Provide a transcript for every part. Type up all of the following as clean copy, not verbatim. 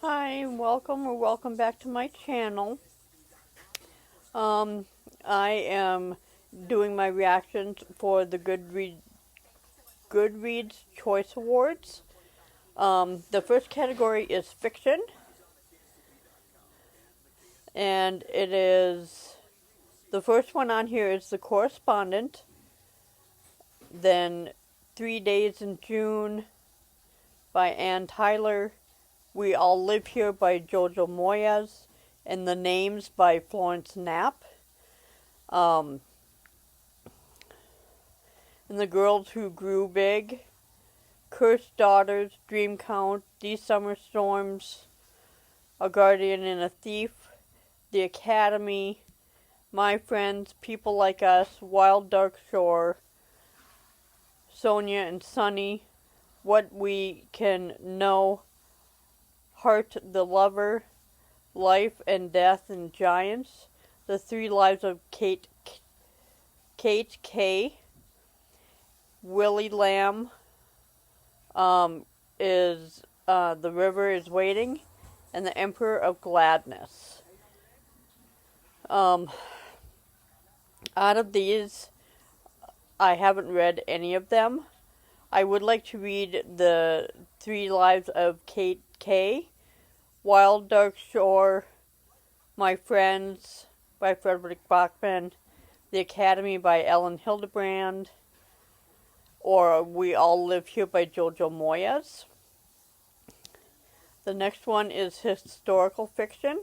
Hi, welcome or welcome back to my channel. I am doing my reactions for the Goodreads Choice Awards. The first category is fiction, and the first one on here is The Correspondent, then 3 Days in June by Ann Tyler, We All Live Here by Jojo Moyes, and The Names by Florence Knapp. And The Girls Who Grew Big, Cursed Daughters, Dream Count, These Summer Storms, A Guardian and a Thief, The Academy, My Friends, People Like Us, Wild Dark Shore, Sonia and Sunny, What We Can Know, Heart the Lover, Life and Death and Giants, The Three Lives of Kate K, Willie Lamb, is The River is Waiting, and The Emperor of Gladness. Out of these, I haven't read any of them. I would like to read The Three Lives of Kate K, Wild Dark Shore, My Friends by Frederick Bachman, The Academy by Ellen Hildebrand, or We All Live Here by Jojo Moyes. The next one is historical fiction.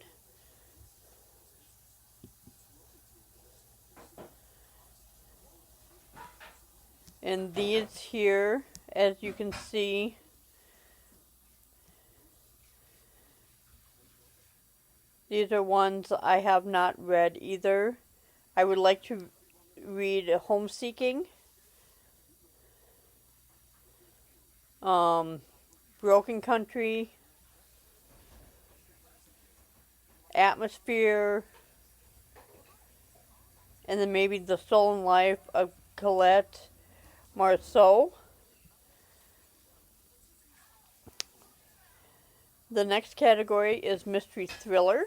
And these here, as you can see, these are ones I have not read either. I would like to read Homeseeking, Broken Country, Atmosphere, and then maybe The Stolen Life of Colette Marceau. The next category is Mystery Thriller.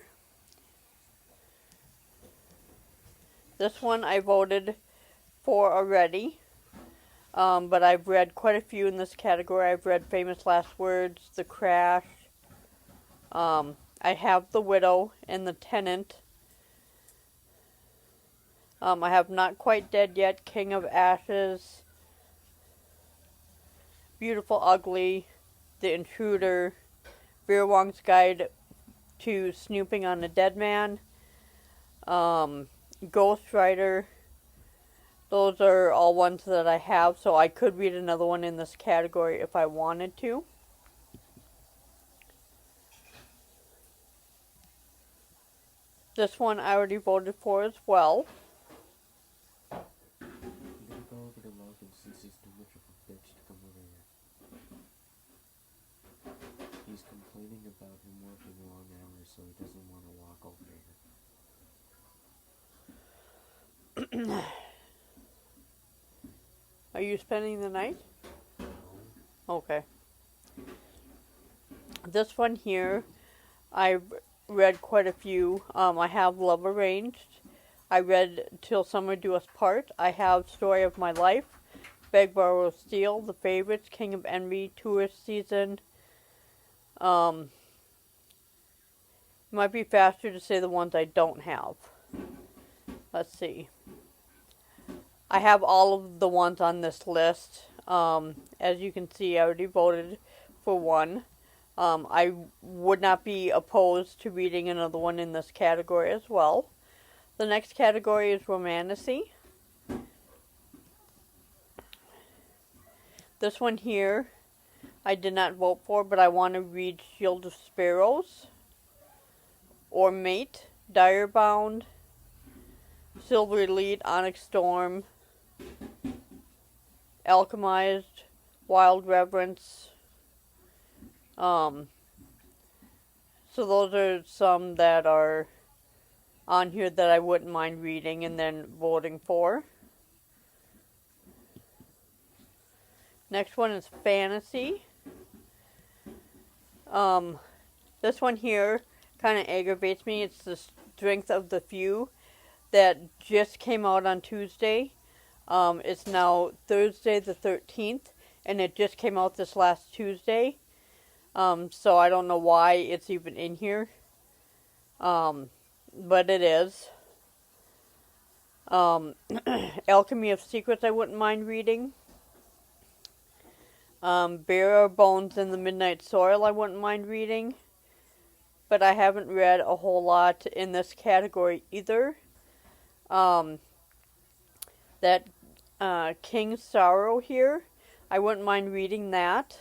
This one I voted for already, but I've read quite a few in this category. I've read Famous Last Words, The Crash. I have The Widow and The Tenant. I have Not Quite Dead Yet, King of Ashes, Beautiful Ugly, The Intruder, Veer Wong's Guide to Snooping on a Dead Man, Ghost Rider. Those are all ones that I have, so I could read another one in this category if I wanted to. This one I already voted for as well. I'm gonna go over to Logan since he's too much of a bitch to come over here. He's complaining about him working long hours, so he doesn't want to walk over here. Are you spending the night? No. Okay. This one here, I've read quite a few. I have Love Arranged. I read Till Summer Do Us Part. I have Story of My Life, Beg, Borrow, Steal, The Favorites, King of Envy, Tourist Season. Might be faster to say the ones I don't have. Let's see. I have all of the ones on this list. As you can see, I already voted for one. I would not be opposed to reading another one in this category as well. The next category is Romantasy. This one here, I did not vote for, but I want to read Shield of Sparrows, or Mate, Direbound, Silver Elite, Onyx Storm, Alchemized, Wild Reverence. So those are some that are on here that I wouldn't mind reading and then voting for. Next one is Fantasy. This one here kind of aggravates me. It's the Strength of the Few that just came out on Tuesday. It's now Thursday the 13th, and it just came out this last Tuesday. So I don't know why it's even in here. But it is. Alchemy of Secrets I wouldn't mind reading. Bare Bones in the Midnight Soil I wouldn't mind reading. But I haven't read a whole lot in this category either. That King's Sorrow here, I wouldn't mind reading that.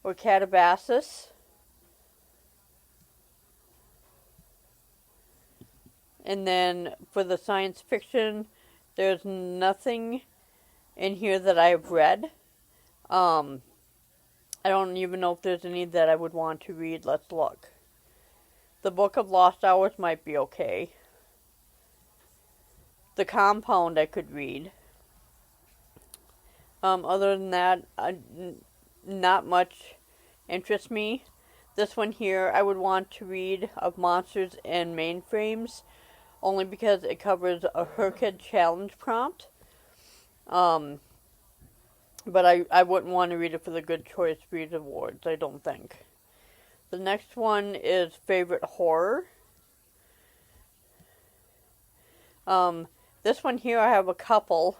Or Catabasis. And then for the science fiction, there's nothing in here that I've read. I don't even know if there's any that I would want to read. Let's look. The Book of Lost Hours might be okay. The Compound I could read. Other than that, not much interests me. This one here I would want to read, of Monsters and Mainframes, only because it covers a Herkid challenge prompt. But I wouldn't want to read it for the Good Choice Read Awards, I don't think. The next one is Favorite Horror. This one here I have a couple.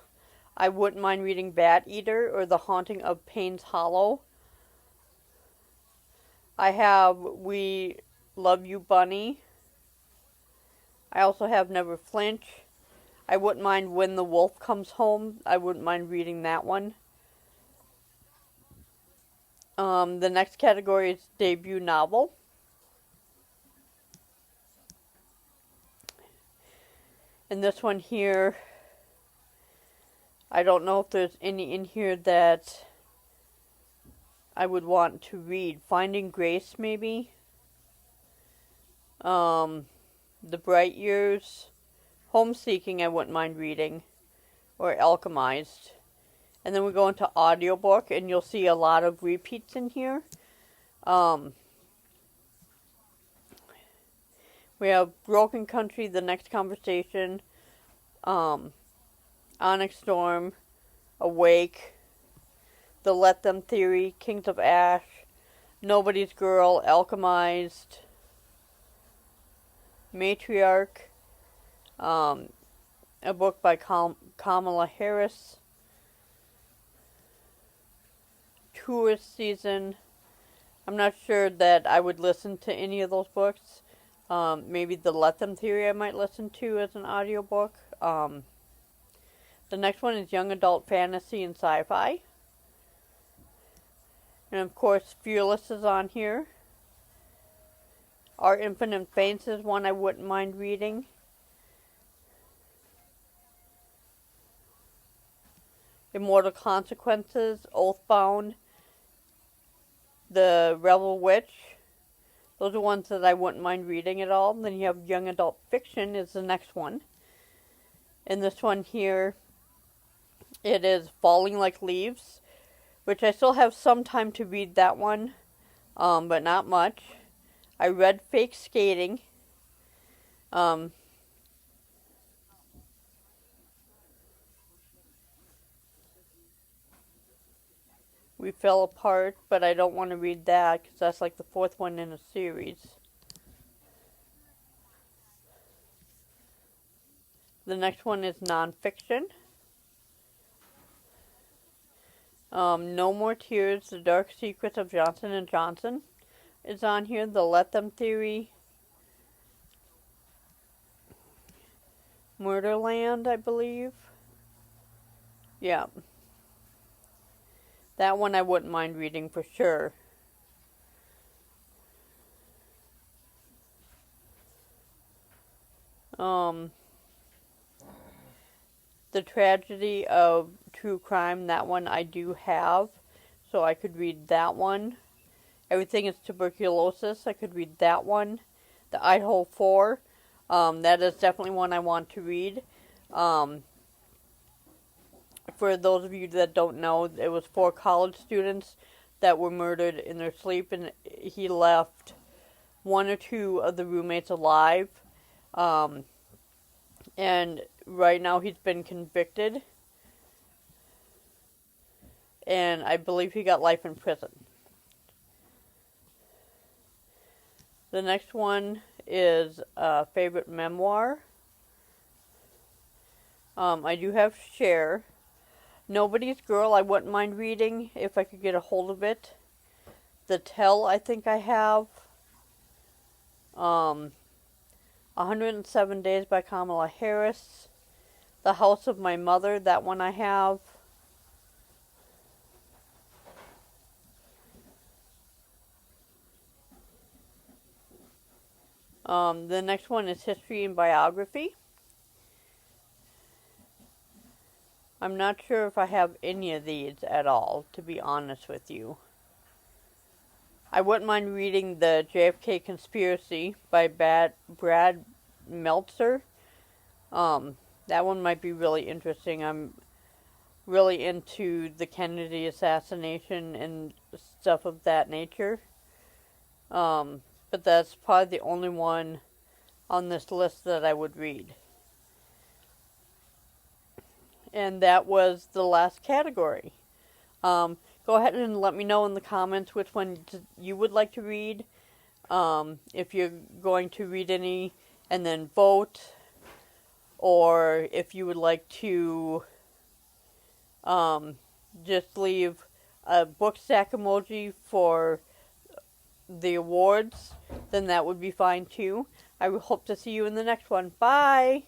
I wouldn't mind reading Bat Eater or The Haunting of Payne's Hollow. I have We Love You, Bunny. I also have Never Flinch. I wouldn't mind When the Wolf Comes Home. I wouldn't mind reading that one. The next category is Debut Novel. And this one here, I don't know if there's any in here that I would want to read. Finding Grace, maybe. The Bright Years. Homeseeking, I wouldn't mind reading. Or Alchemized. And then we go into audiobook, and you'll see a lot of repeats in here. We have Broken Country, The Next Conversation, Onyx Storm, Awake, The Let Them Theory, Kings of Ash, Nobody's Girl, Alchemized, Matriarch, a book by Kamala Harris, Tourist Season. I'm not sure that I would listen to any of those books. Maybe The Let Them Theory I might listen to as an audiobook. The next one is Young Adult Fantasy and Sci-Fi. And of course, Fearless is on here. Our Infinite Faints is one I wouldn't mind reading. Immortal Consequences, Oathbound, The Rebel Witch. Those are ones that I wouldn't mind reading at all. Then you have Young Adult Fiction is the next one. And this one here, it is Falling Like Leaves, which I still have some time to read that one, but not much. I read Fake Skating. We Fell Apart, but I don't want to read that because that's like the fourth one in a series. The next one is nonfiction. No More Tears, The Dark Secrets of Johnson & Johnson is on here. The Let Them Theory. Murderland, I believe. Yeah. That one I wouldn't mind reading for sure. The Tragedy of True Crime, that one I do have, so I could read that one. Everything is Tuberculosis, I could read that one. The Idaho 4, that is definitely one I want to read. For those of you that don't know, it was 4 college students that were murdered in their sleep, and he left one or two of the roommates alive. And right now he's been convicted. And I believe he got life in prison. The next one is a favorite memoir. I do have Share. Nobody's Girl I wouldn't mind reading if I could get a hold of it. The Tell I think I have. 107 Days by Kamala Harris. The House of My Mother, that one I have. The next one is History and Biography. I'm not sure if I have any of these at all, to be honest with you. I wouldn't mind reading the JFK Conspiracy by Brad Meltzer. That one might be really interesting. I'm really into the Kennedy assassination and stuff of that nature. But that's probably the only one on this list that I would read. And that was the last category. Go ahead and let me know in the comments which one you would like to read. If you're going to read any and then vote. Or if you would like to just leave a book stack emoji for the awards, then that would be fine too. I hope to see you in the next one. Bye!